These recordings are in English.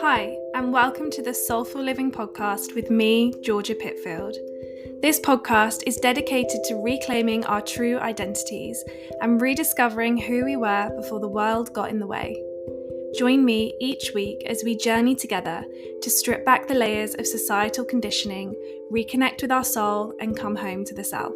Hi, and welcome to the Soulful Living podcast with me, Georgia Pitfield. This podcast is dedicated to reclaiming our true identities and rediscovering who we were before the world got in the way. Join me each week as we journey together to strip back the layers of societal conditioning, reconnect with our soul, and come home to the self.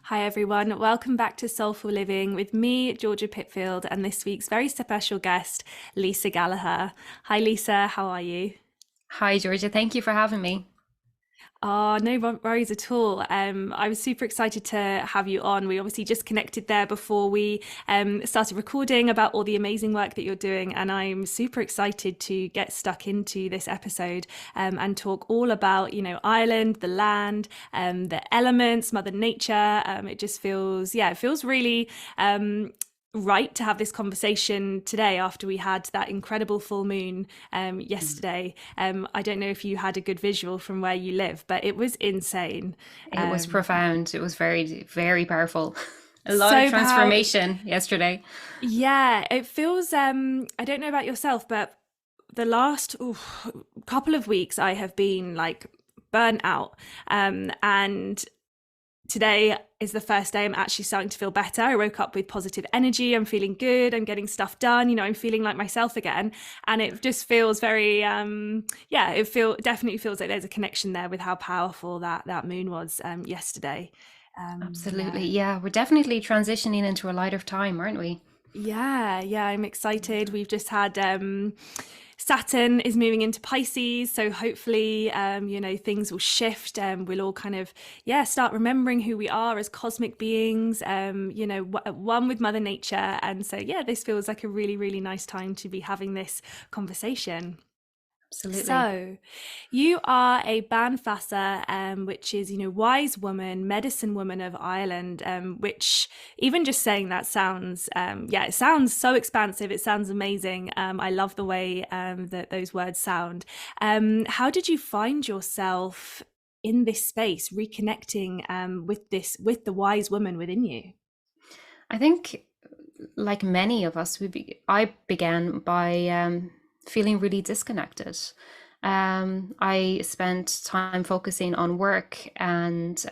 Hi everyone, welcome back to Soulful Living with me, Georgia Pitfield, and this week's very special guest, Lisa Gallagher. Hi Lisa, how are you? Hi, Georgia. Thank you for having me. Oh, no worries at all. I was super excited to have you on. We obviously just connected there before we started recording about all the amazing work that you're doing. And I'm super excited to get stuck into this episode and talk all about, Ireland, the land, the elements, Mother Nature. It just feels, it feels really right to have this conversation today after we had that incredible full moon yesterday. I don't know if you had a good visual from where you live, but it was insane. It was profound. It was very, very powerful. A lot of So powerful. transformation yesterday. Yeah, it feels I don't know about yourself, but the last couple of weeks I have been like burnt out. And today is the first day I'm actually starting to feel better. I woke up with positive energy. I'm feeling good. I'm getting stuff done. I'm feeling like myself again. And it just feels very, definitely feels like there's a connection there with how powerful that moon was yesterday. Absolutely. Yeah, we're definitely transitioning into a lighter time, aren't we? Yeah, I'm excited. We've just had Saturn is moving into Pisces, so hopefully, things will shift and we'll all kind of, start remembering who we are as cosmic beings, one with Mother Nature. And so, this feels like a really, really nice time to be having this conversation. Absolutely. So, you are a Bean Feasa, which is, wise woman, medicine woman of Ireland, which even just saying that sounds, it sounds so expansive. It sounds amazing. I love the way that those words sound. How did you find yourself in this space, reconnecting with the wise woman within you? I think, like many of us, I began by feeling really disconnected. I spent time focusing on work and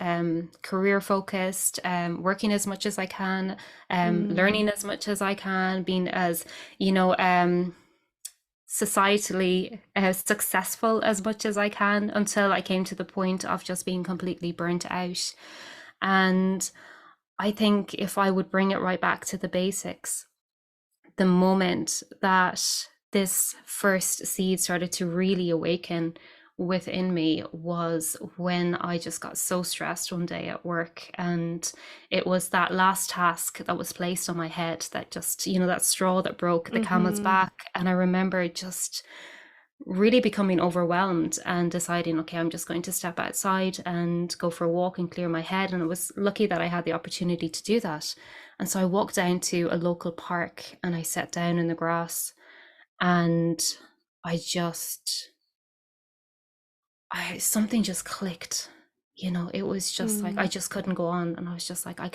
career focused, working as much as I can, Mm, learning as much as I can, being as, you know, um, societally successful as much as I can until I came to the point of just being completely burnt out. And I think if I would bring it right back to the basics, the moment that this first seed started to really awaken within me was when I just got so stressed one day at work. And it was that last task that was placed on my head that just, that straw that broke the camel's mm-hmm. back. And I remember just really becoming overwhelmed and deciding, okay, I'm just going to step outside and go for a walk and clear my head. And I was lucky that I had the opportunity to do that. And so I walked down to a local park and I sat down in the grass and I just, something just clicked. It was just like I Mm, just couldn't go on, and I was just like, I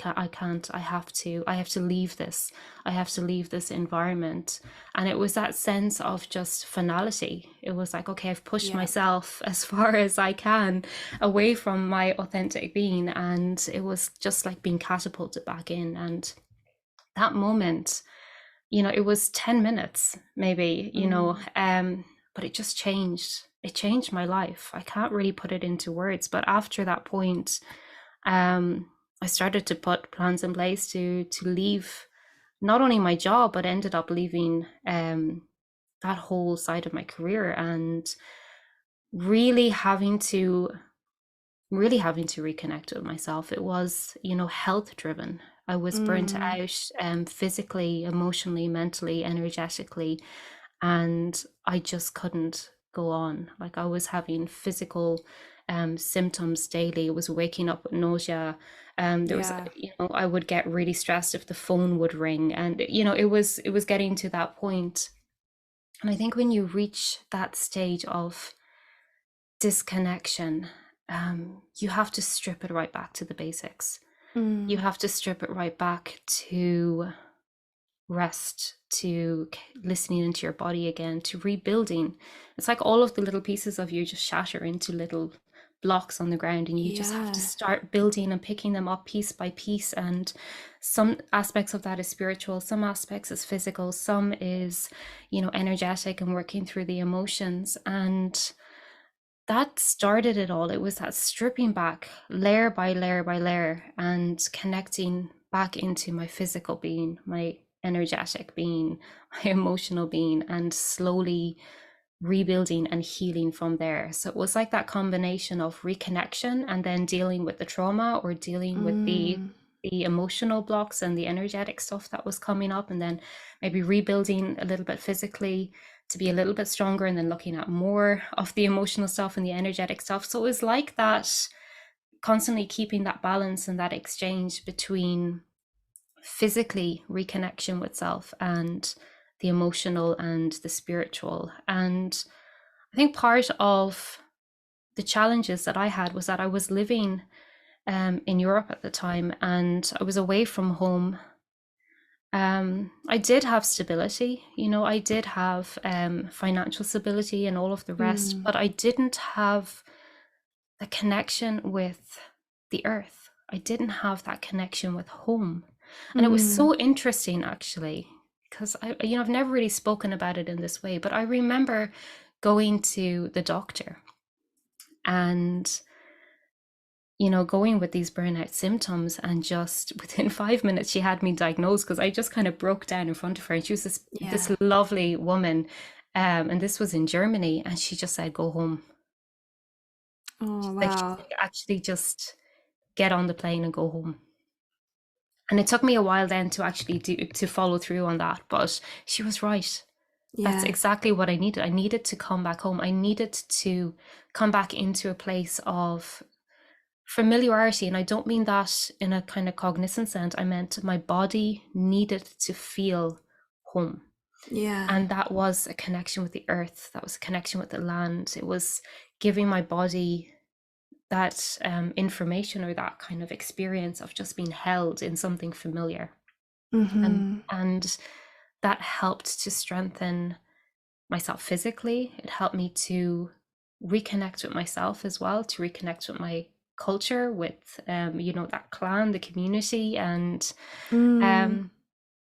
have to leave this. I have to leave this environment. And it was that sense of just finality. It was like, okay, I've pushed yeah. myself as far as I can away from my authentic being, and it was just like being catapulted back in. And that moment, it was 10 minutes maybe, Mm, but it just changed. It changed my life. I can't really put it into words, but after that point, um, I started to put plans in place to leave not only my job, but ended up leaving that whole side of my career and really having to reconnect with myself. It was, health driven. I was burnt mm, out physically, emotionally, mentally, energetically, and I just couldn't go on. Like I was having physical symptoms daily. I was waking up with nausea. There was, yeah. I would get really stressed if the phone would ring, and it was getting to that point. And I think when you reach that stage of disconnection, you have to strip it right back to the basics. You Mm, have to strip it right back to rest, to listening into your body again, to rebuilding. It's like all of the little pieces of you just shatter into little blocks on the ground, and you just have to Yeah. start building and picking them up piece by piece. And some aspects of that is spiritual, some aspects is physical, some is, energetic and working through the emotions. And that started it all. It was that stripping back layer by layer by layer and connecting back into my physical being, my energetic being, my emotional being, and slowly rebuilding and healing from there. So it was like that combination of reconnection and then dealing with the trauma, or dealing with the Mm. emotional blocks and the energetic stuff that was coming up, and then maybe rebuilding a little bit physically to be a little bit stronger, and then looking at more of the emotional stuff and the energetic stuff. So it was like that, constantly keeping that balance and that exchange between physically reconnection with self and the emotional and the spiritual. And I think part of the challenges that I had was that I was living in Europe at the time, and I was away from home. I did have stability, I did have financial stability and all of the rest, Mm. but I didn't have the connection with the earth. I didn't have that connection with home. And it was Mm. so interesting, actually, because I've never really spoken about it in this way, but I remember going to the doctor and going with these burnout symptoms, and just within 5 minutes she had me diagnosed, because I just kind of broke down in front of her, and she was this Yeah. lovely woman, and this was in Germany, and she just said, go home. Oh, She's wow. like, actually just get on the plane and go home. And it took me a while then to actually to follow through on that, but she was right. That's Yeah. exactly what I needed. I needed to come back home. I needed to come back into a place of familiarity. And I don't mean that in a kind of cognizant sense. I meant my body needed to feel home. Yeah. And that was a connection with the earth. That was a connection with the land. It was giving my body that information, or that kind of experience of just being held in something familiar. And Mm-hmm. that helped to strengthen myself physically. It helped me to reconnect with myself as well, to reconnect with my culture, with that clan, the community, and Mm. um,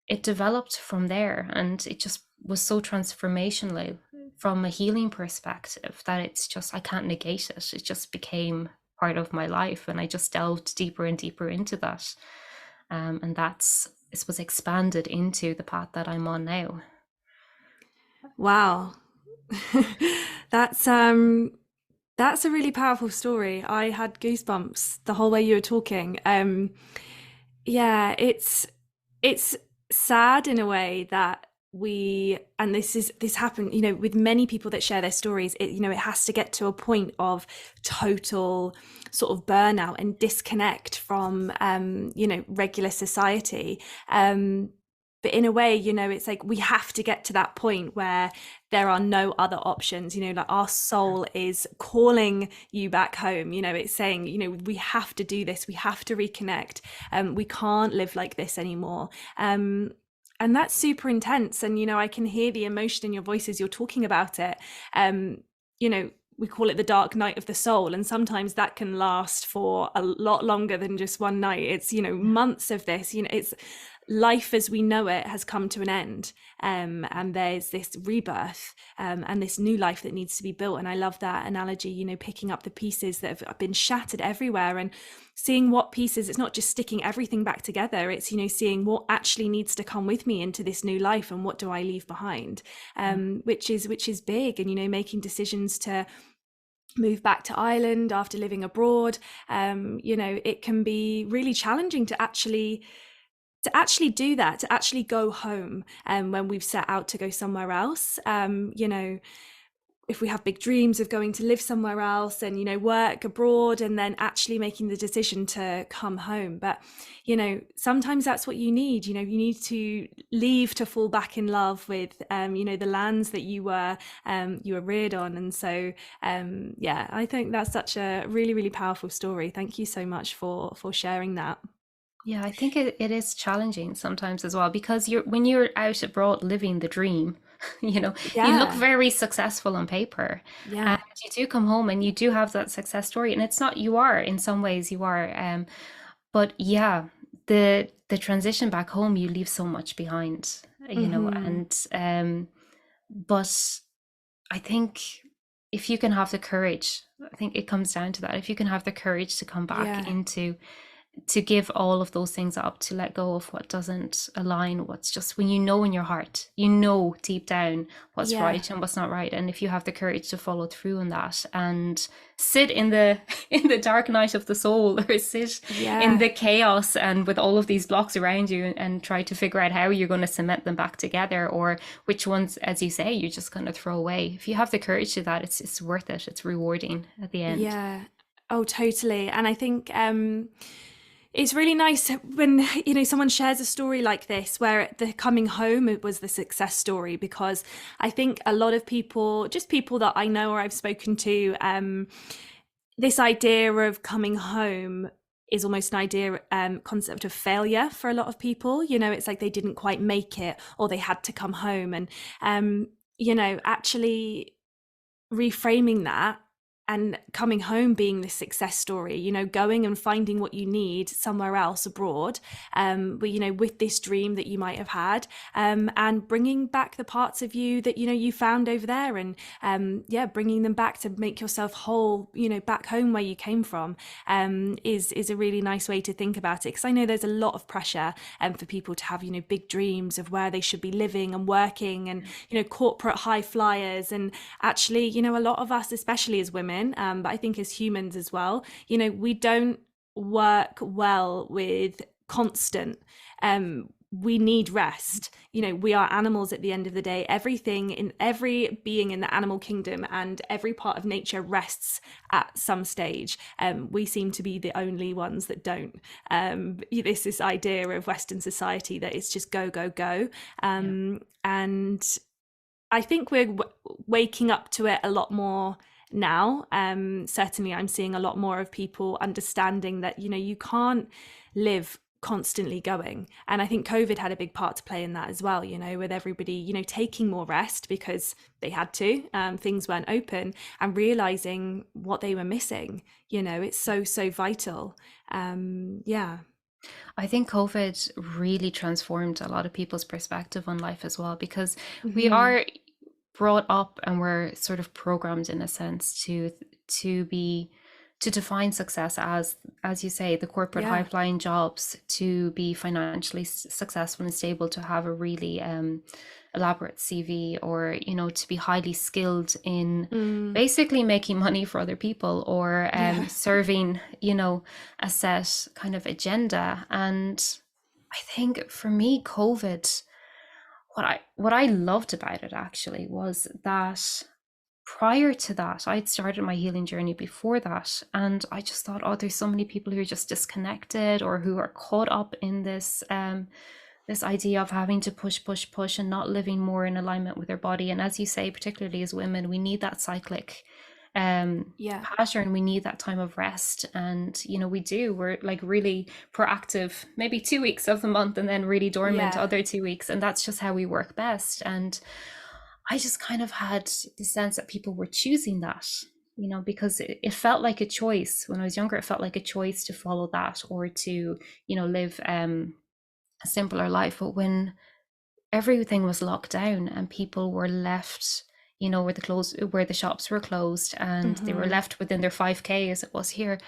it developed from there, and it just was so transformational from a healing perspective that it's just, I can't negate it. It just became part of my life, and I just delved deeper and deeper into that, and it was expanded into the path that I'm on now. Wow. That's that's a really powerful story. I had goosebumps the whole way you were talking. Yeah, it's sad in a way that and this happened, with many people that share their stories. It has to get to a point of total sort of burnout and disconnect from regular society. But in a way, it's like we have to get to that point where there are no other options. Like our soul is calling you back home. It's saying, we have to do this, we have to reconnect. We can't live like this anymore. And that's super intense. And I can hear the emotion in your voice as you're talking about it. We call it the dark night of the soul, and sometimes that can last for a lot longer than just one night. It's months of this. It's life as we know it has come to an end, and there's this rebirth, and this new life that needs to be built. And I love that analogy, picking up the pieces that have been shattered everywhere and seeing what pieces. It's not just sticking everything back together, it's seeing what actually needs to come with me into this new life, and what do I leave behind, which is big. And making decisions to move back to Ireland after living abroad, it can be really challenging to actually do that, to actually go home, when we've set out to go somewhere else. If we have big dreams of going to live somewhere else and work abroad, and then actually making the decision to come home. But sometimes that's what you need. You need to leave to fall back in love with the lands that you were reared on. And so yeah, I think that's such a really, really powerful story. Thank you so much for sharing that. Yeah, I think it is challenging sometimes as well because when you're out abroad living the dream, you know, you look Yeah, very successful on paper, and yeah, you do come home and you do have that success story, and it's not you are in some ways you are, but yeah, the transition back home you leave so much behind, you know, hmm, and but I think if you can have the courage, I think it comes down to that. If you can have the courage to come back yeah, into to give all of those things up, to let go of what doesn't align, what's just when you know in your heart, you know deep down what's yeah, right and what's not right. And if you have the courage to follow through on that and sit in the in the dark night of the soul, or sit in yeah. the chaos and with all of these blocks around you, and try to figure out how you're going to cement them back together, or which ones, as you say, you're just going to throw away. If you have the courage to that, it's worth it. It's rewarding at the end. Yeah. Oh, totally. And I think it's really nice when someone shares a story like this where the coming home it was the success story, because I think a lot of people, just people that I know or I've spoken to, this idea of coming home is almost an idea concept of failure for a lot of people. It's like they didn't quite make it or they had to come home, and actually reframing that and coming home being this success story, going and finding what you need somewhere else abroad, but with this dream that you might have had, and bringing back the parts of you that you found over there, and yeah, bringing them back to make yourself whole, back home where you came from, is a really nice way to think about it, because I know there's a lot of pressure for people to have big dreams of where they should be living and working, and corporate high flyers. And actually, a lot of us, especially as women, but I think as humans as well, we don't work well with constant. We need rest. We are animals at the end of the day. Everything in every being in the animal kingdom and every part of nature rests at some stage. We seem to be the only ones that don't. This idea of Western society that it's just go, go, go. Yeah. And I think we're waking up to it a lot more now. Certainly, I'm seeing a lot more of people understanding that you can't live constantly going, and I think COVID had a big part to play in that as well. With everybody taking more rest because they had to. Things weren't open, and realizing what they were missing. It's so vital. Yeah. I think COVID really transformed a lot of people's perspective on life as well, because we Hmm. are brought up and we're sort of programmed in a sense to be to define success as you say, the corporate high Yeah. flying jobs, to be financially successful and stable, to have a really elaborate CV, or to be highly skilled in Mm. basically making money for other people, or Yeah. serving a set kind of agenda. And I think for me, COVID, what I loved about it actually was that prior to that, I'd started my healing journey before that, and I just thought, oh, there's so many people who are just disconnected, or who are caught up in this idea of having to push, push, push, and not living more in alignment with their body. And as you say, particularly as women, we need that cyclic Yeah. pattern. We need that time of rest, and we're like really proactive maybe 2 weeks of the month, and then really dormant Yeah. other 2 weeks, and that's just how we work best. And I just kind of had the sense that people were choosing that, because it felt like a choice. When I was younger, it felt like a choice to follow that, or to live a simpler life. But when everything was locked down and people were left, where the shops were closed, and they were Hmm. left within their 5K, as it was here,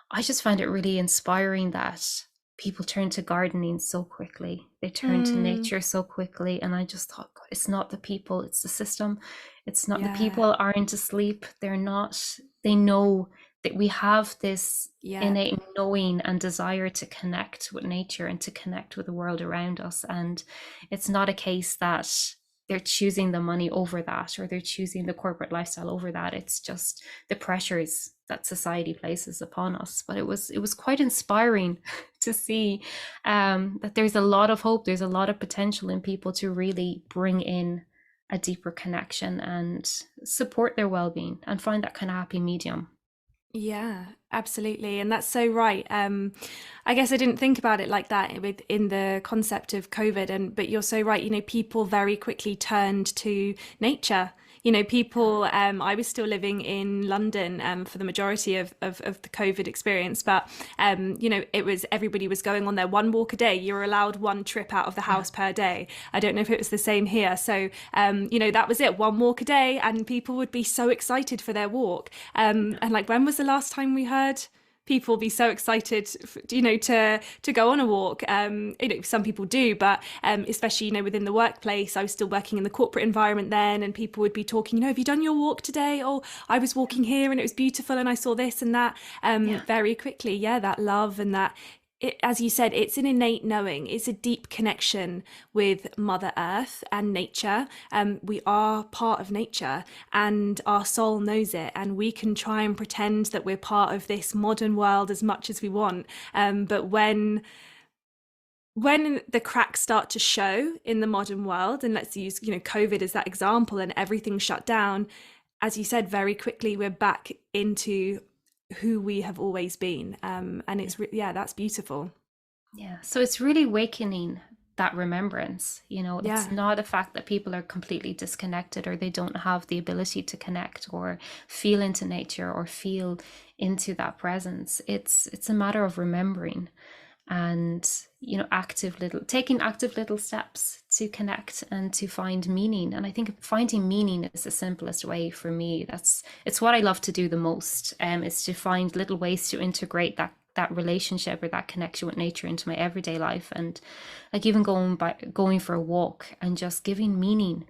I just find it really inspiring that people turn to gardening so quickly. They turn to Mm. nature so quickly. And I just thought, God, it's not the people, it's the system. It's not, the Yeah. people aren't asleep. They're not, they know that we have this Yeah. innate knowing and desire to connect with nature and to connect with the world around us. And it's not a case that they're choosing the money over that, or they're choosing the corporate lifestyle over that. It's just the pressures that society places upon us. But it was quite inspiring to see that there's a lot of hope, there's a lot of potential in people to really bring in a deeper connection and support their well-being and find that kind of happy medium. Yeah, absolutely. And that's so right. I guess I didn't think about it like that with in the concept of COVID, and but you're so right. People very quickly turned to nature. People, I was still living in London for the majority of the COVID experience, but it was everybody was going on their one walk a day. You're allowed one trip out of the Yeah. house per day. I don't know if it was the same here. So, that was it, one walk a day, and people would be so excited for their walk. And like, when was the last time we heard people be so excited, to go on a walk? Some people do, but especially, within the workplace, I was still working in the corporate environment then, and people would be talking, have you done your walk today? Oh, I was walking here and it was beautiful, and I saw this and that. Yeah. Very quickly, yeah, that love and that. As you said, it's an innate knowing. It's a deep connection with Mother Earth and nature. We are part of nature, and our soul knows it. And we can try and pretend that we're part of this modern world as much as we want. But when the cracks start to show in the modern world, and let's use COVID as that example, and everything shut down, as you said, very quickly we're back into who we have always been. And Yeah. yeah, that's beautiful. Yeah. So it's really awakening that remembrance. It's Yeah, not a fact that people are completely disconnected or they don't have the ability to connect or feel into nature or feel into that presence. It's a matter of remembering and active little taking active little steps to connect and to find meaning. And I think finding meaning is the simplest way for me. It's what I love to do the most, is to find little ways to integrate that relationship or that connection with nature into my everyday life. And like even going for a walk and just giving meaning,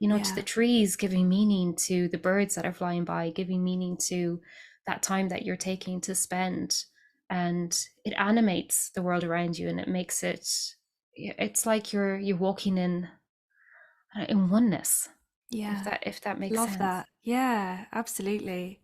to the yeah, trees, giving meaning to the birds that are flying by, giving meaning to that time that you're taking to spend. And it animates the world around you and it makes it's like you're walking in oneness, if yeah. that makes Love sense. that. Yeah, absolutely.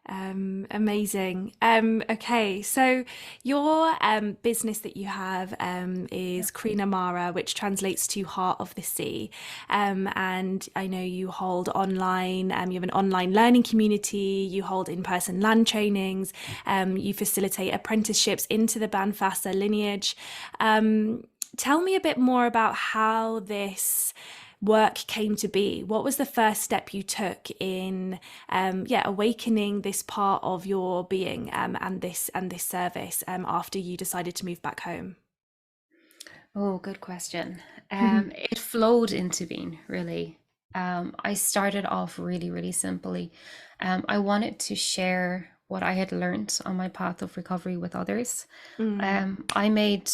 Amazing. Okay, so your business that you have Yeah. is Croí, which translates to Heart of the Sea. And I know you hold online, you have an online learning community, you hold in-person land trainings, you facilitate apprenticeships into the Bean Feasa lineage. Tell me a bit more about how this work came to be. What was the first step you took in, awakening this part of your being, and this service, after you decided to move back home? Oh, good question. It flowed into being, really. I started off really, really simply. I wanted to share what I had learned on my path of recovery with others. Mm, I made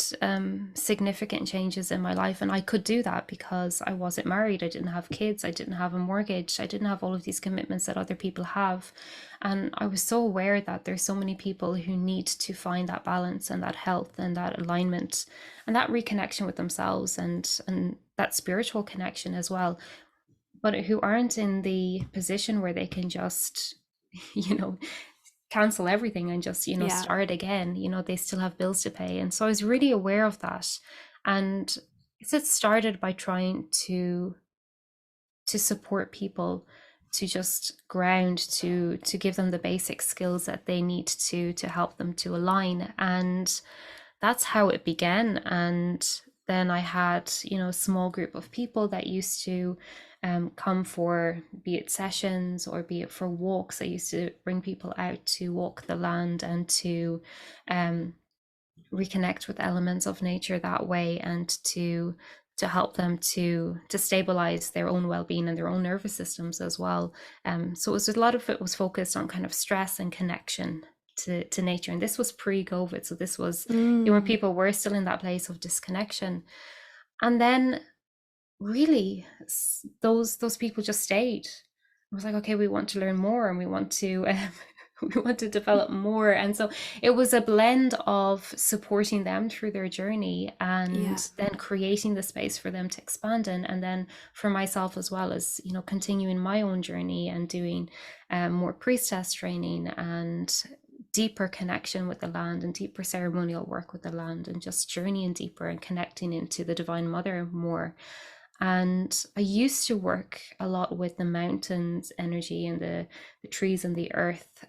significant changes in my life, and I could do that because I wasn't married. I didn't have kids. I didn't have a mortgage. I didn't have all of these commitments that other people have. And I was so aware that there's so many people who need to find that balance and that health and that alignment and that reconnection with themselves and that spiritual connection as well, but who aren't in the position where they can just, you know, cancel everything and just yeah. start again. They still have bills to pay, and so I was really aware of that. And it started by trying to support people, to just ground, to give them the basic skills that they need to help them to align. And that's how it began. And then I had a small group of people that used to come for, be it sessions or be it for walks. I used to bring people out to walk the land and to um, reconnect with elements of nature that way, and to help them to stabilize their own well-being and their own nervous systems as well. So it was a lot of it was focused on kind of stress and connection to nature. And this was pre-COVID, so this was when Mm, people were still in that place of disconnection. And then really those people just stayed. I was like, okay, we want to learn more and we want to we want to develop more. And so it was a blend of supporting them through their journey yeah. and then creating the space for them to expand in, and then for myself as well, as continuing my own journey and doing more priestess training and deeper connection with the land and deeper ceremonial work with the land, and just journeying deeper and connecting into the Divine Mother more. And I used to work a lot with the mountains energy and the trees and the earth.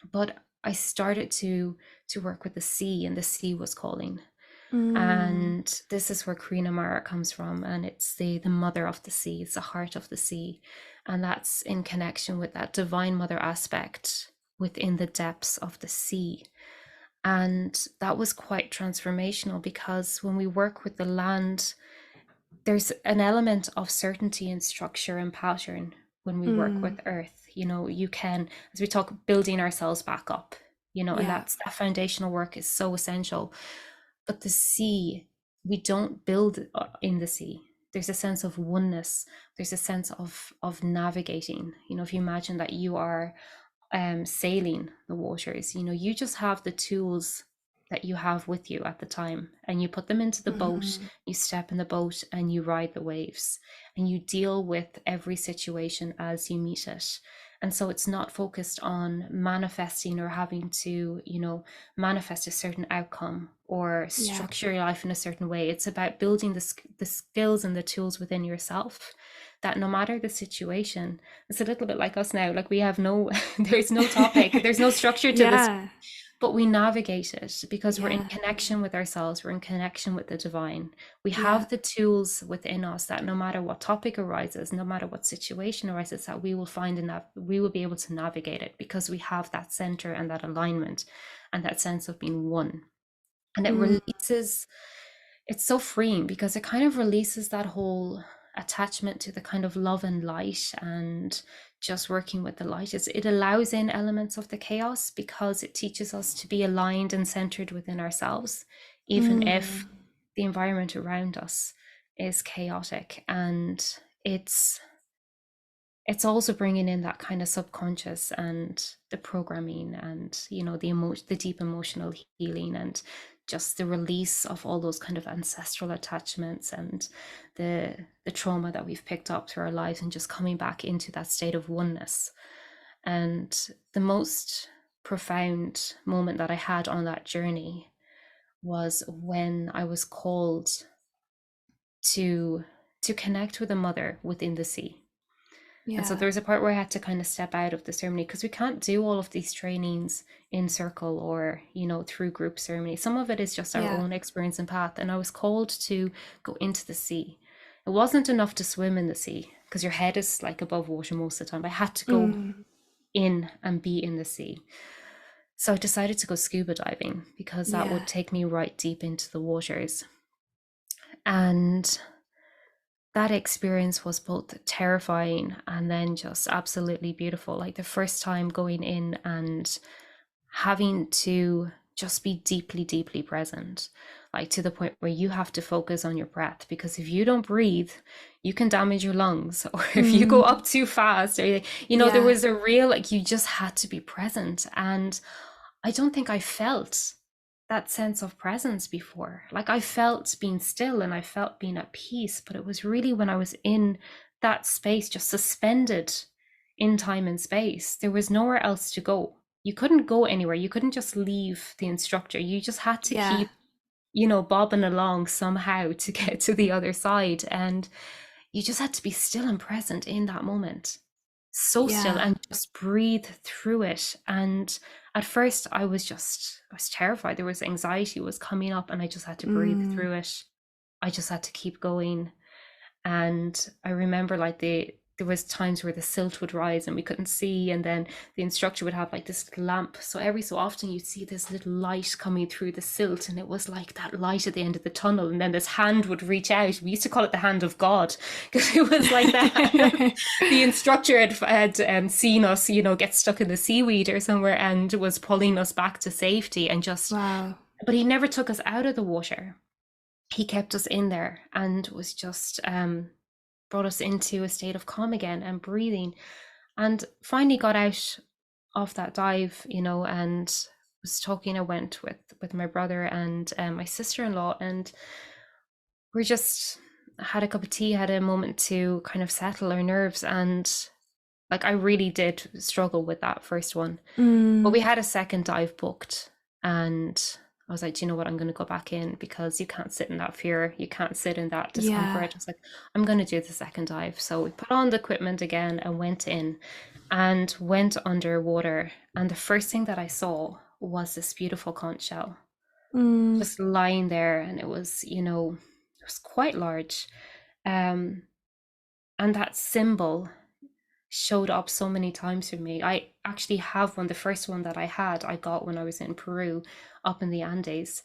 But I started to work with the sea, and the sea was calling. Mm. And this is where Karina Mara comes from, and it's the mother of the sea, it's the heart of the sea, and that's in connection with that divine mother aspect within the depths of the sea. And that was quite transformational, because when we work with the land, there's an element of certainty and structure and pattern when we work with Mm. earth. You can, as we talk, building ourselves back up, and Yeah. that foundational work is so essential. But the sea, we don't build in the sea. There's a sense of oneness. There's a sense of navigating. If you imagine that you are sailing the waters, you just have the tools that you have with you at the time, and you put them into the boat, Mhm. you step in the boat, and you ride the waves, and you deal with every situation as you meet it. And so it's not focused on manifesting or having to, manifest a certain outcome or Yeah. structure your life in a certain way. It's about building the skills and the tools within yourself, that no matter the situation, it's a little bit like us now. Like, we have no, there's no topic, there's no structure to this, Yeah. but we navigate it because we're in Yeah. connection with ourselves, we're in connection with the divine. We Yeah. have the tools within us that no matter what topic arises, no matter what situation arises, that we will find enough, we will be able to navigate it, because we have that center and that alignment and that sense of being one. And it Mm. releases, it's so freeing, because it kind of releases that whole attachment to the kind of love and light, and just working with the light. It allows in elements of the chaos, because it teaches us to be aligned and centered within ourselves, even if Mm. the environment around us is chaotic. And it's also bringing in that kind of subconscious and the programming, and the deep emotional healing, and just the release of all those kind of ancestral attachments, and the trauma that we've picked up through our lives, and just coming back into that state of oneness. And the most profound moment that I had on that journey was when I was called to connect with a mother within the sea. And so Yeah. there was a part where I had to kind of step out of the ceremony, because we can't do all of these trainings in circle, or, through group ceremony. Some of it is just our Yeah. own experience and path. And I was called to go into the sea. It wasn't enough to swim in the sea, because your head is like above water most of the time. I had to go Mm. in and be in the sea. So I decided to go scuba diving, because that Yeah. would take me right deep into the waters. And that experience was both terrifying and then just absolutely beautiful. Like, the first time going in and having to just be deeply, deeply present, like to the point where you have to focus on your breath, because if you don't breathe, you can damage your lungs, or if you go Mm. up too fast, or, there Yeah. was a real, like, you just had to be present. And I don't think I felt that sense of presence before. Like, I felt being still and I felt being at peace, but it was really when I was in that space, just suspended in time and space. There was nowhere else to go. You couldn't go anywhere. You couldn't just leave the instructor. You just had to Yeah. keep, bobbing along somehow to get to the other side. And you just had to be still and present in that moment, so still, Yeah. and just breathe through it. And at first I was terrified. There was anxiety was coming up, and I just had to breathe Mm. through it. I just had to keep going. And I remember, like, there was times where the silt would rise and we couldn't see, and then the instructor would have like this little lamp, so every so often you'd see this little light coming through the silt, and it was like that light at the end of the tunnel, and then this hand would reach out. We used to call it the hand of God, because it was like that. The instructor had seen us, get stuck in the seaweed or somewhere, and was pulling us back to safety, and just, Wow. but he never took us out of the water. He kept us in there, and was just brought us into a state of calm again and breathing. And finally got out of that dive, and was talking. I went with my brother and my sister-in-law, and we just had a cup of tea, had a moment to kind of settle our nerves. And, like, I really did struggle with that first one, but Mm. we had a second dive booked. And I was like, do you know what? I'm going to go back in, because you can't sit in that fear. You can't sit in that Yeah. discomfort. I was like, I'm going to do the second dive. So we put on the equipment again and went in. and went underwater. And the first thing that I saw was this beautiful conch shell Mm, just lying there. And it was, it was quite large. Um, and that symbol showed up so many times for me. I actually have one. The first one that I had, I got when I was in Peru, up in the Andes.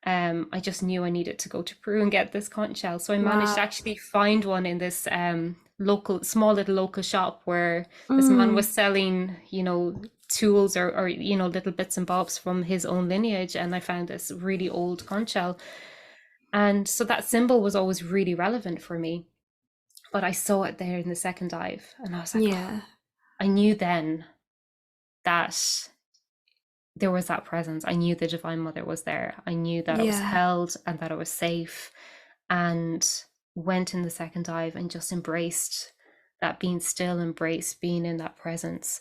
I just knew I needed to go to Peru and get this conch shell. So I managed to wow. actually find one in this local, small little local shop where this man Mm, was selling, tools or little bits and bobs from his own lineage. And I found this really old conch shell. And so that symbol was always really relevant for me. But I saw it there in the second dive and I was like, oh, yeah. I knew then that there was that presence. I knew the Divine Mother was there. I knew that I was Yeah. held and that I was safe, and went in the second dive and just embraced that, being still, embraced being in that presence,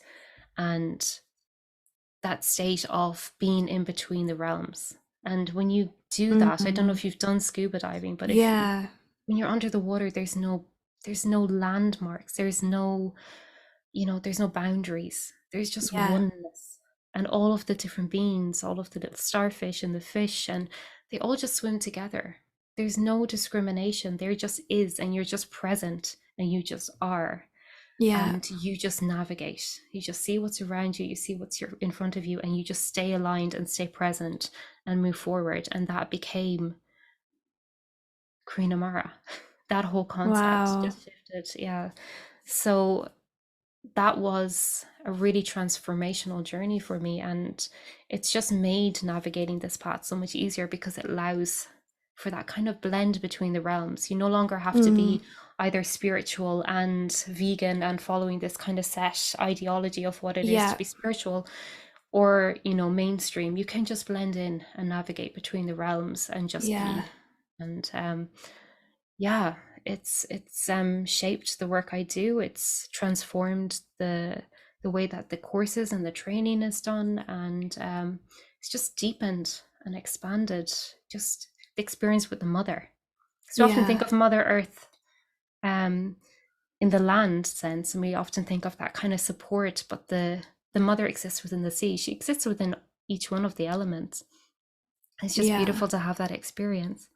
and that state of being in between the realms. And when you do that, I don't know Mm, if you've done scuba diving, but if you, yeah. when you're under the water, there's no landmarks, there's no boundaries. There's just Yeah. oneness. And all of the different beings, all of the little starfish and the fish, and they all just swim together. There's no discrimination. There just is, and you're just present and you just are. Yeah. And you just navigate. You just see what's around you, you see what's in front of you, and you just stay aligned and stay present and move forward. And that became Mara. That whole concept Wow. just shifted. Yeah. So that was a really transformational journey for me. And it's just made navigating this path so much easier because it allows for that kind of blend between the realms. You no longer have to Mm, be either spiritual and vegan and following this kind of set ideology of what it is to yeah. be spiritual, or, mainstream. You can just blend in and navigate between the realms and just Yeah. be. And yeah, it's shaped the work I do. It's transformed the way that the courses and the training is done, and it's just deepened and expanded just the experience with the mother. Because we often think Yeah. of Mother Earth um, in the land sense, and we often think of that kind of support, but the mother exists within the sea. She exists within each one of the elements. It's just Yeah. beautiful to have that experience.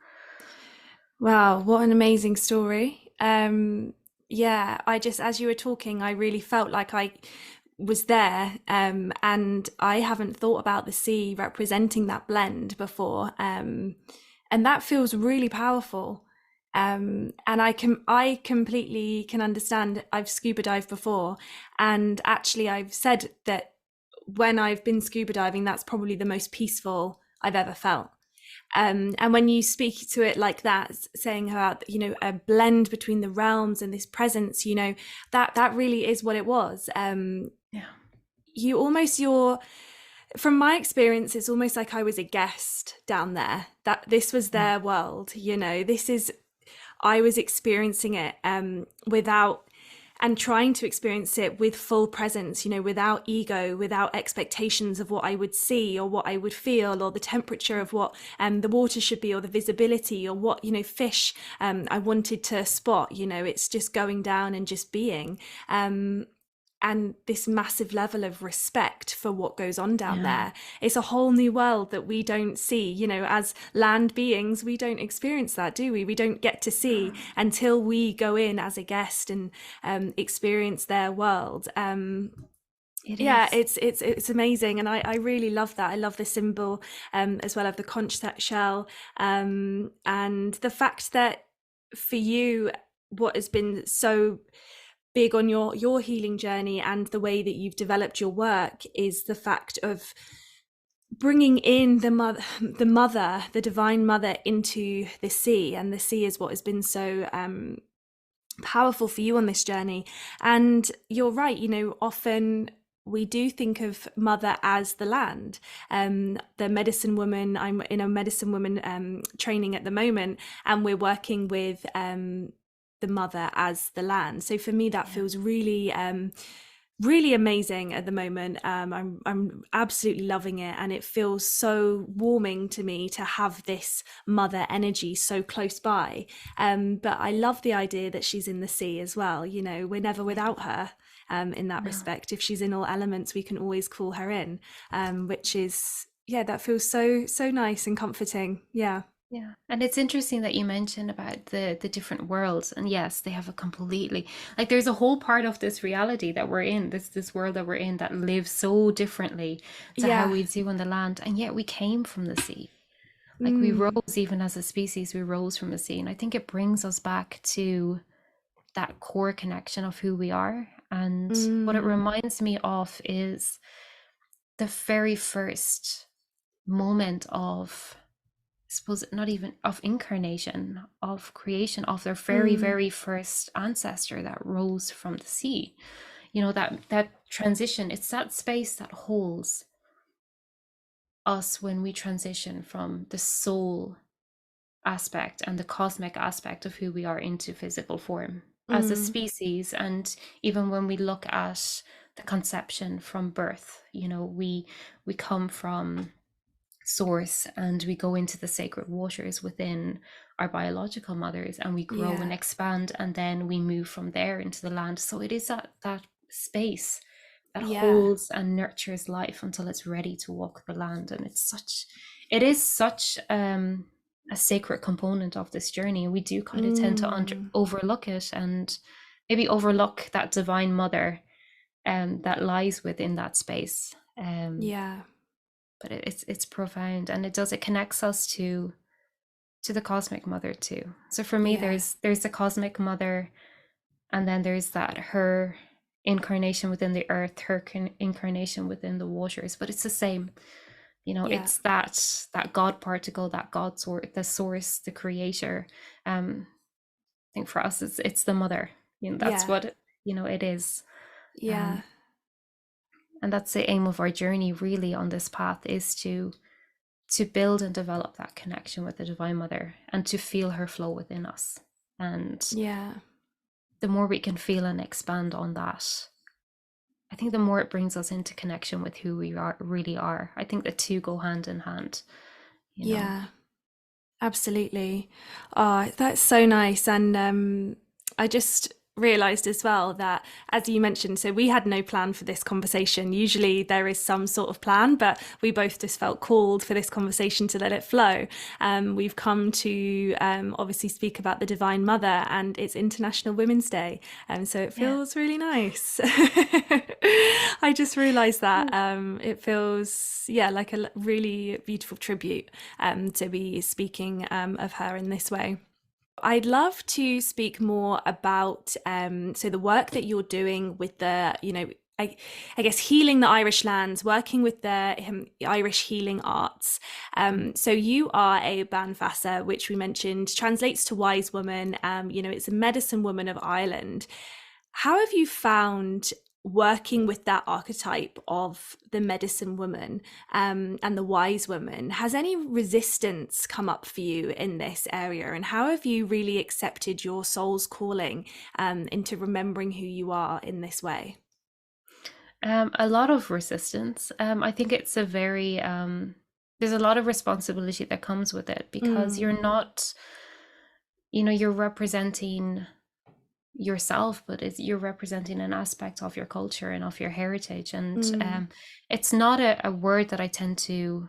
Wow, what an amazing story. Yeah, I just, as you were talking, I really felt like I was there, and I haven't thought about the sea representing that blend before, and that feels really powerful. And I completely can understand. I've scuba dived before, and actually, I've said that when I've been scuba diving, that's probably the most peaceful I've ever felt. And when you speak to it like that, saying about a blend between the realms and this presence, that really is what it was. Yeah. You almost you're From my experience, it's almost like I was a guest down there. That this was Mm. their world. This is I was experiencing it without and trying to experience it with full presence, without ego, without expectations of what I would see or what I would feel or the temperature of what the water should be or the visibility or what, fish I wanted to spot. It's just going down and just being. And this massive level of respect for what goes on down Yeah. there. It's a whole new world that we don't see. As land beings, we don't experience that, do we? We don't get to see until we go in as a guest and experience their world. It Yeah, is. it's amazing, and I really love that. I love the symbol as well of the conch shell, and the fact that for you, what has been so big on your healing journey and the way that you've developed your work is the fact of bringing in the divine mother into the sea, and the sea is what has been so powerful for you on this journey. And you're right, often we do think of mother as the land. The medicine woman, I'm in a medicine woman training at the moment, and we're working with the mother as the land. So for me, that Yeah. feels really Really amazing at the moment. I'm absolutely loving it, and it feels so warming to me to have this mother energy so close by. But I love the idea that she's in the sea as well. You know, we're never Yeah. without her. In that No. respect, if she's in all elements, we can always call her in, which is, yeah, that feels so nice and comforting. Yeah, Yeah. And it's interesting that you mentioned about the different worlds. And yes, they have a completely, like, there's a whole part of this reality that we're in, this world that we're in, that lives so differently to how yeah, we do on the land. And yet we came from the sea. Like, we mm, rose, even as a species, we rose from the sea. And I think it brings us back to that core connection of who we are. And what it mm, reminds me of is the very first moment of, I suppose, not even of incarnation, of creation, of their very, mm, very first ancestor that rose from the sea. You know, that transition, it's that space that holds us when we transition from the soul aspect and the cosmic aspect of who we are into physical form as a mm, species. And even when we look at the conception from birth, you know, we come from source and we go into the sacred waters within our biological mothers, and we grow yeah, and expand, and then we move from there into the land. So it is that space that yeah, holds and nurtures life until it's ready to walk the land. And it is such a sacred component of this journey. We do kind of tend to mm, overlook it, and maybe overlook that divine mother that lies within that space. yeah, But it's profound, and it connects us to the cosmic mother too. So for me, yeah. there's the cosmic mother, and then there's that her incarnation within the earth, her incarnation within the waters. But it's the same, you know. Yeah, It's that God particle, that God source, the source, the creator. I think for us, it's the mother. You know, that's yeah, what, you know, it is. yeah, um and that's the aim of our journey, really, on this path, is to build and develop that connection with the Divine Mother, and to feel her flow within us. And yeah, the more we can feel and expand on that, I think the more it brings us into connection with who we are, really are. I think the two go hand in hand, you know. yeah, absolutely. Oh, that's so nice. And I just realized as well that, as you mentioned, so we had no plan for this conversation. Usually there is some sort of plan, but we both just felt called for this conversation to let it flow. We've come to obviously speak about the Divine Mother, and it's International Women's Day. So it Yeah. feels really nice. I just realized that it feels, yeah, like a really beautiful tribute to be speaking of her in this way. I'd love to speak more about so the work that you're doing with the, I guess healing the Irish lands, working with the Irish healing arts. So you are a Bean Feasa, which we mentioned translates to wise woman. It's a medicine woman of Ireland. How have you found working with that archetype of the medicine woman and the wise woman? Has any resistance come up for you in this area? And how have you really accepted your soul's calling into remembering who you are in this way? A lot of resistance. I think it's a very there's a lot of responsibility that comes with it, because Mm, you're not, you know, you're representing yourself, but you're representing an aspect of your culture and of your heritage. And mm, it's not a word that I tend to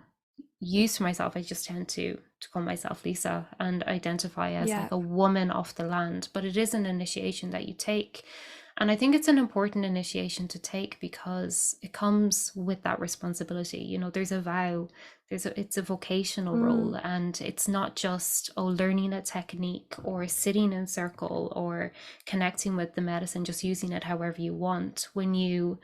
use for myself. I just tend to call myself Lisa and identify as yeah. like a woman of the land. But it is an initiation that you take. And I think it's an important initiation to take, because it comes with that responsibility. You know, there's a vow, it's a vocational role, Mm, and it's not just, oh, learning a technique or sitting in circle or connecting with the medicine, just using it however you want. When you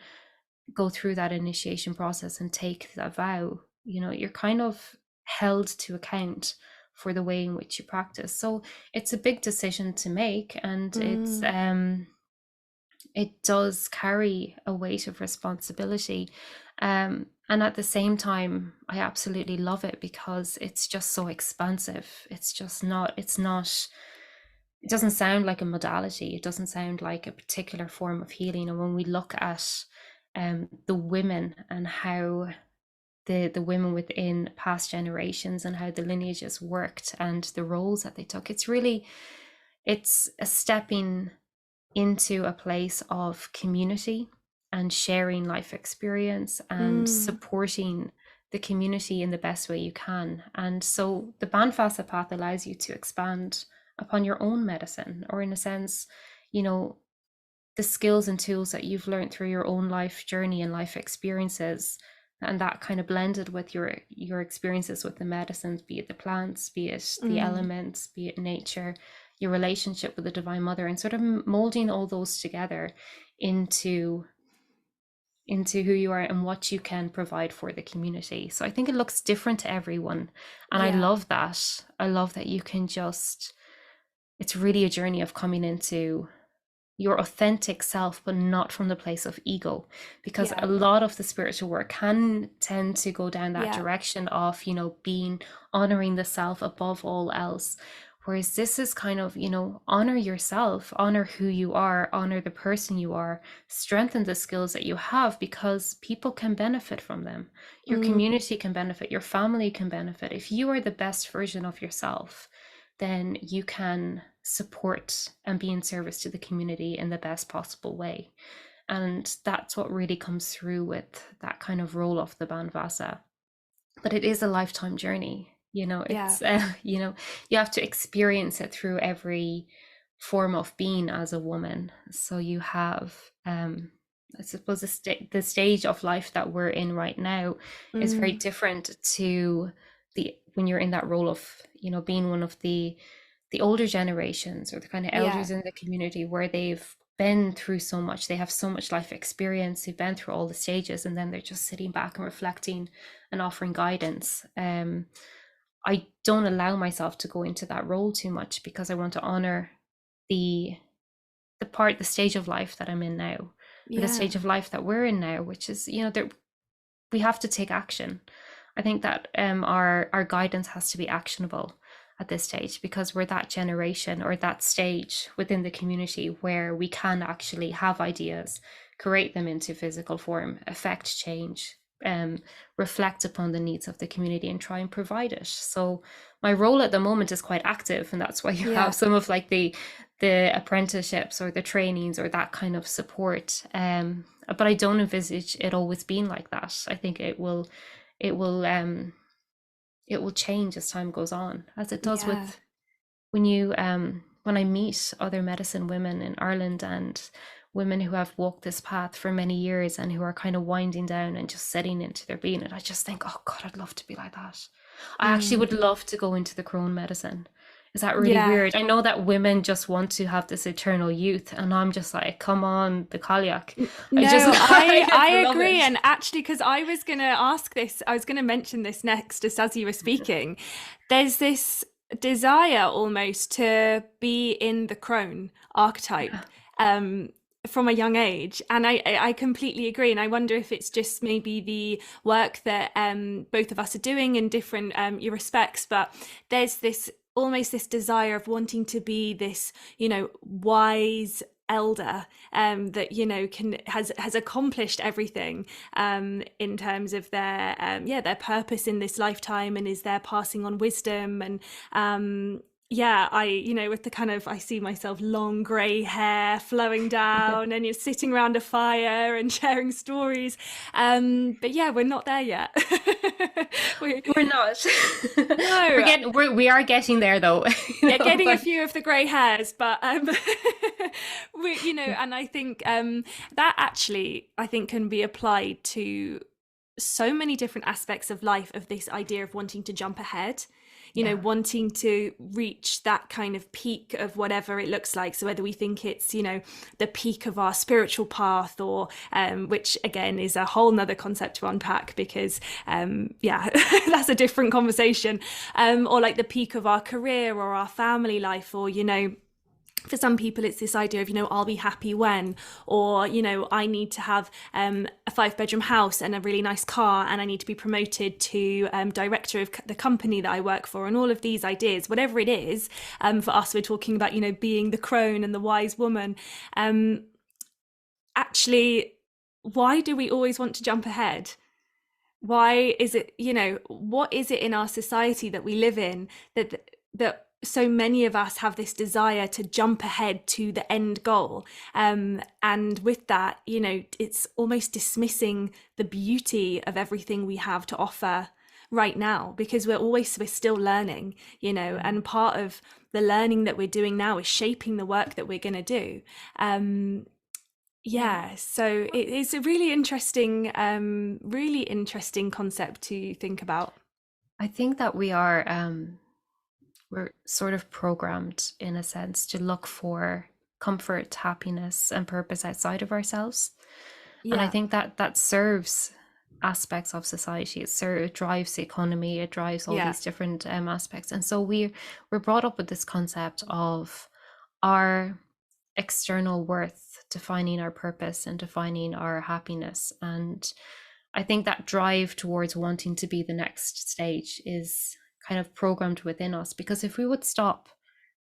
go through that initiation process and take that vow, you know, you're kind of held to account for the way in which you practice. So it's a big decision to make, and mm, it does carry a weight of responsibility. And at the same time, I absolutely love it, because it's just so expansive. It's just not, it's not it doesn't sound like a modality. It doesn't sound like a particular form of healing. And when we look at the women and how the women within past generations and how the lineages worked and the roles that they took, it's a stepping into a place of community and sharing life experience and Mm, supporting the community in the best way you can. And so the Bean Feasa path allows you to expand upon your own medicine, or in a sense, you know, the skills and tools that you've learned through your own life journey and life experiences, and that kind of blended with your experiences with the medicines, be it the plants, be it the mm, elements, be it nature, your relationship with the Divine Mother, and sort of molding all those together into who you are and what you can provide for the community. So I think it looks different to everyone, and I yeah, love that. I love that you can just, it's really a journey of coming into your authentic self, but not from the place of ego, because yeah, a lot of the spiritual work can tend to go down that yeah, direction of, being, honoring the self above all else. Whereas this is kind of, honor yourself, honor who you are, honor the person you are, strengthen the skills that you have, because people can benefit from them. Your mm, community can benefit, your family can benefit. If you are the best version of yourself, then you can support and be in service to the community in the best possible way. And that's what really comes through with that kind of role of the Bean Feasa. But it is a lifetime journey. yeah, You have to experience it through every form of being as a woman. So you have, I suppose, the stage of life that we're in right now is very mm, different to the when you're in that role of, being one of the older generations, or the kind of yeah, elders in the community, where they've been through so much, they have so much life experience, they've been through all the stages, and then they're just sitting back and reflecting and offering guidance. I don't allow myself to go into that role too much, because I want to honor the the stage of life that I'm in now, and the yeah, stage of life that we're in now, which is, there, we have to take action. I think that our guidance has to be actionable at this stage, because we're that generation, or that stage within the community, where we can actually have ideas, create them into physical form, affect change, um, reflect upon the needs of the community, and try and provide it. So my role at the moment is quite active, and that's why you have yeah, some of like the apprenticeships or the trainings or that kind of support. But I don't envisage it always being like that. I think it will um it will change as time goes on, as it does yeah, with when I meet other medicine women in Ireland, and women who have walked this path for many years and who are kind of winding down and just setting into their being. And I just think, oh God, I'd love to be like that. I actually mm, would love to go into the Crohn medicine. Is that really yeah. weird? I know that women just want to have this eternal youth, and I'm just like, come on, the celiac. I just, No, I I just love agree. it. And actually, because I was going to ask this, I was going to mention this next, just as you were speaking. There's this desire almost to be in the crone archetype, Yeah, um, from a young age, and I completely agree. And I wonder if it's just maybe the work that both of us are doing in different respects, but there's this almost this desire of wanting to be this, wise elder, that can has accomplished everything, in terms of their their purpose in this lifetime, and is there passing on wisdom. And yeah, I, with the kind of, I see myself long grey hair flowing down, and you're sitting around a fire and sharing stories. But yeah, we're not there yet. we we're not. No, We are getting there though. yeah, getting a But few of the grey hairs, but we, and I think that actually, I think, can be applied to so many different aspects of life, of this idea of wanting to jump ahead, yeah, wanting to reach that kind of peak of whatever it looks like. So whether we think it's, the peak of our spiritual path, or which again is a whole nother concept to unpack, because yeah, that's a different conversation, or like the peak of our career or our family life, or For some people it's this idea of, I'll be happy when, or, I need to have a 5 bedroom house and a really nice car, and I need to be promoted to director of the company that I work for, and all of these ideas, whatever it is. For us, we're talking about, being the crone and the wise woman. Actually, why do we always want to jump ahead? Why is it, what is it in our society that we live in that so many of us have this desire to jump ahead to the end goal? And with that, it's almost dismissing the beauty of everything we have to offer right now, because we're still learning, and part of the learning that we're doing now is shaping the work that we're going to do. Yeah. Yeah, so it's a really interesting concept to think about. I think that we're sort of programmed in a sense to look for comfort, happiness, and purpose outside of ourselves. And I Yeah, think that that serves aspects of society. It drives the economy, it drives all yeah, these different aspects. And so we're brought up with this concept of our external worth defining our purpose and defining our happiness. And I think that drive towards wanting to be the next stage is kind of programmed within us, because if we would stop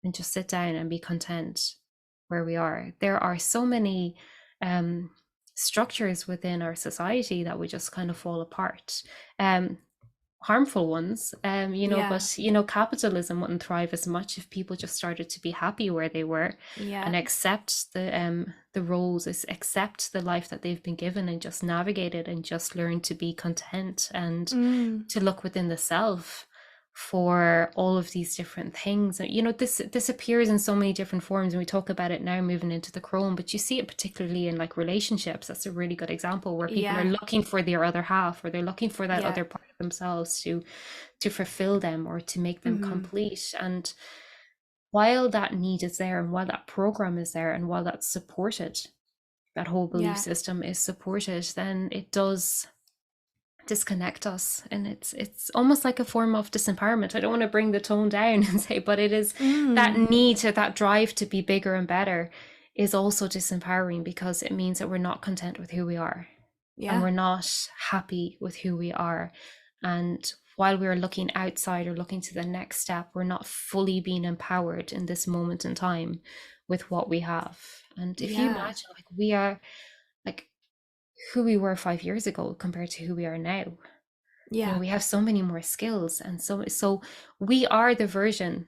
and just sit down and be content where we are, there are so many um, structures within our society that we just kind of fall apart. Um, Harmful ones, yeah, but capitalism wouldn't thrive as much if people just started to be happy where they were yeah. and accept the roles, accept the life that they've been given, and just navigate it and just learn to be content and Mm, to look within the self for all of these different things. And this appears in so many different forms, and we talk about it now moving into the Chrome, but you see it particularly in like relationships. That's a really good example where people are yeah, looking for their other half, or they're looking for that yeah. other part of themselves to fulfill them or to make them Hmm. complete. And while that need is there, and while that program is there, and while that's supported, that whole belief Yeah, system is supported, then it does disconnect us, and it's almost like a form of disempowerment. I don't want to bring the tone down and say, but it is that mm, need to, that drive to be bigger and better is also disempowering, because it means that we're not content with who we are, and yeah, we're not happy with who we are. And while we're looking outside or looking to the next step, we're not fully being empowered in this moment in time with what we have. And if you yeah, imagine, like, we are like who we were 5 years ago compared to who we are now, yeah, we have so many more skills, and so we are the version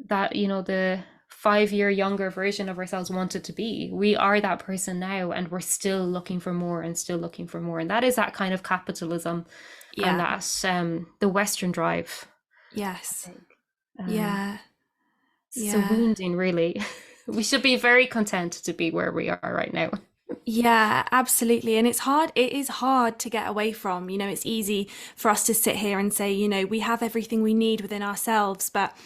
that the 5 year younger version of ourselves wanted to be. We are that person now, and we're still looking for more and still looking for more, and that is that kind of capitalism, and yeah, that the Western drive, I yes, think. um yeah, so yeah. wounding, really. We should be very content to be where we are right now. Yeah, absolutely. And it is hard to get away from. It's easy for us to sit here and say, we have everything we need within ourselves. But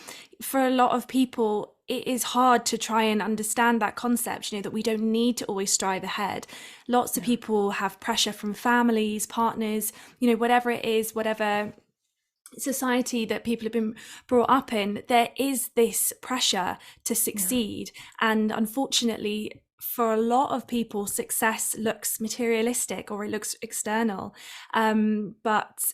for a lot of people, it is hard to try and understand that concept, that we don't need to always strive ahead. Lots of Yeah, people have pressure from families, partners, whatever it is, whatever society that people have been brought up in, there is this pressure to yeah, succeed. And unfortunately, for a lot of people, success looks materialistic or it looks external. But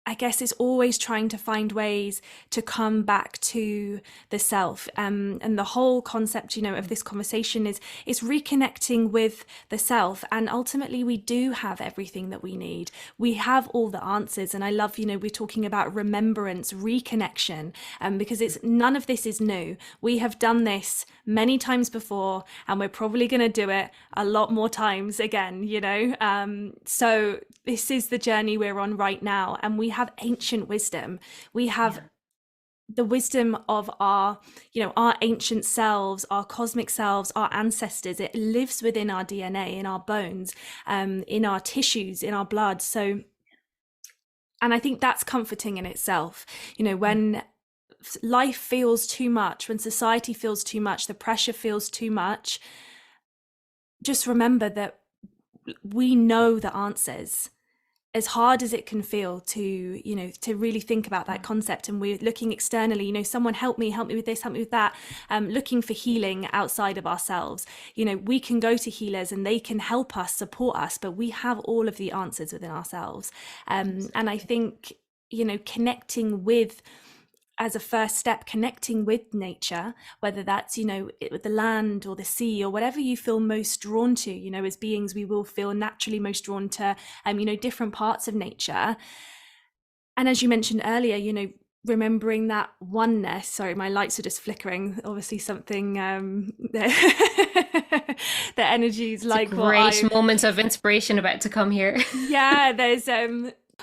I guess it's always trying to find ways to come back to the self. And the whole concept, of this conversation is reconnecting with the self. And ultimately, we do have everything that we need. We have all the answers. And I love, we're talking about remembrance, reconnection, because it's none of this is new. We have done this many times before, and we're probably going to do it a lot more times again. So this is the journey we're on right now, and we have ancient wisdom. We have yeah, the wisdom of our ancient selves, our cosmic selves, our ancestors. It lives within our DNA, in our bones, in our tissues, in our blood. So, and I think that's comforting in itself. yeah, When life feels too much, when society feels too much, the pressure feels too much, just remember that we know the answers. as hard as it can feel to, you know, to really think about that concept, and we're looking externally, you know, someone help me with this, help me with that, looking for healing outside of ourselves, you know, we can go to healers and they can help us, support us, but we have all of the answers within ourselves. And I Absolutely. think, you know, connecting with, as a first step, connecting with nature, whether that's, you know, with the land or the sea or whatever you feel most drawn to, you know, as beings we will feel naturally most drawn to, you know, different parts of nature. And as you mentioned earlier, you know, remembering that oneness. Sorry, my lights are just flickering, obviously something the energy's It's a like what great I, moment of inspiration about to come here. yeah, there's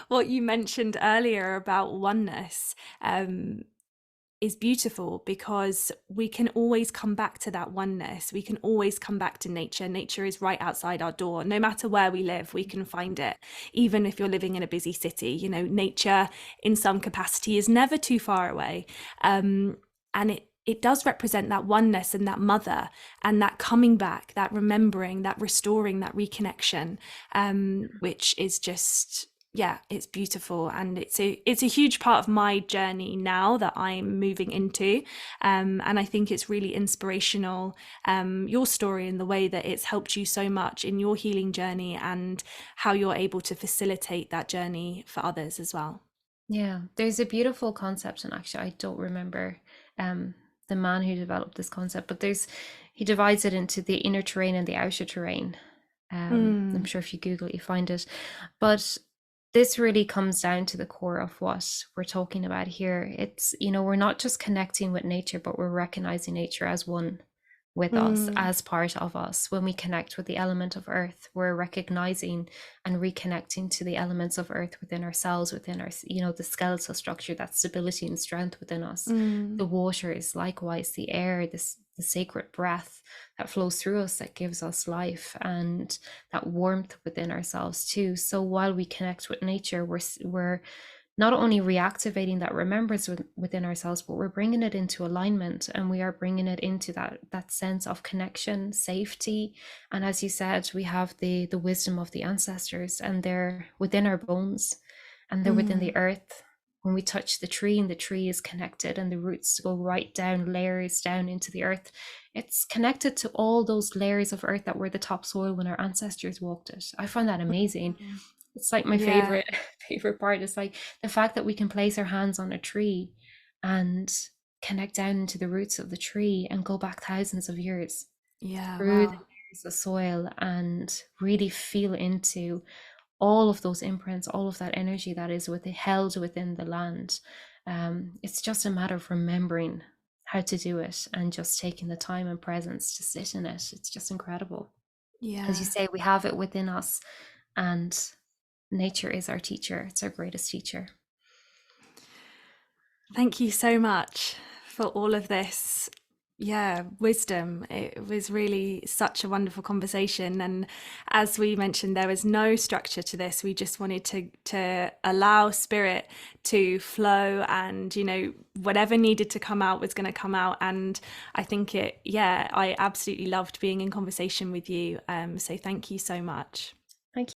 what you mentioned earlier about oneness, is beautiful, because we can always come back to that oneness. We can always come back to nature. Nature is right outside our door. No matter where we live, we can find it. Even if you're living in a busy city, you know, nature in some capacity is never too far away. And it does represent that oneness and that mother, and that coming back, that remembering, that restoring, that reconnection, which is just, yeah, it's beautiful, and it's a huge part of my journey now that I'm moving into, and I think it's really inspirational, your story and the way that it's helped you so much in your healing journey, and how you're able to facilitate that journey for others as well. Yeah, there's a beautiful concept, and actually, I don't remember um, the man who developed this concept, but he divides it into the inner terrain and the outer terrain. I'm Mm, sure if you Google it, you find it. But this really comes down to the core of what we're talking about here. It's, you know, we're not just connecting with nature, but we're recognizing nature as one with us, mm, as part of us. When we connect with the element of earth, we're recognizing and reconnecting to the elements of earth within ourselves, within our, you know, the skeletal structure, that stability and strength within us. mm, The water is likewise the air, this the sacred breath that flows through us, that gives us life, and that warmth within ourselves too. So while we connect with nature, we're not only reactivating that remembrance within ourselves, but we're bringing it into alignment, and we are bringing it into that sense of connection, safety. And as you said, we have the wisdom of the ancestors, and they're within our bones, and they're within mm, the earth. When we touch the tree, and the tree is connected, and the roots go right down, layers down into the earth, it's connected to all those layers of earth that were the topsoil when our ancestors walked it. I find that amazing. mm. It's like my Yeah, favorite part is like the fact that we can place our hands on a tree and connect down into the roots of the tree and go back thousands of years yeah, through the wow. layers of soil, and really feel into all of those imprints, all of that energy that is held within the land. It's just a matter of remembering how to do it, and just taking the time and presence to sit in it. It's just incredible. As you Yeah. say, we have it within us, and nature is our teacher. It's our greatest teacher. Thank you so much for all of this. Yeah, wisdom. It was really such a wonderful conversation. And as we mentioned, there was no structure to this. We just wanted to allow spirit to flow, and, you know, whatever needed to come out was going to come out. And I think it, yeah, I absolutely loved being in conversation with you. So thank you so much.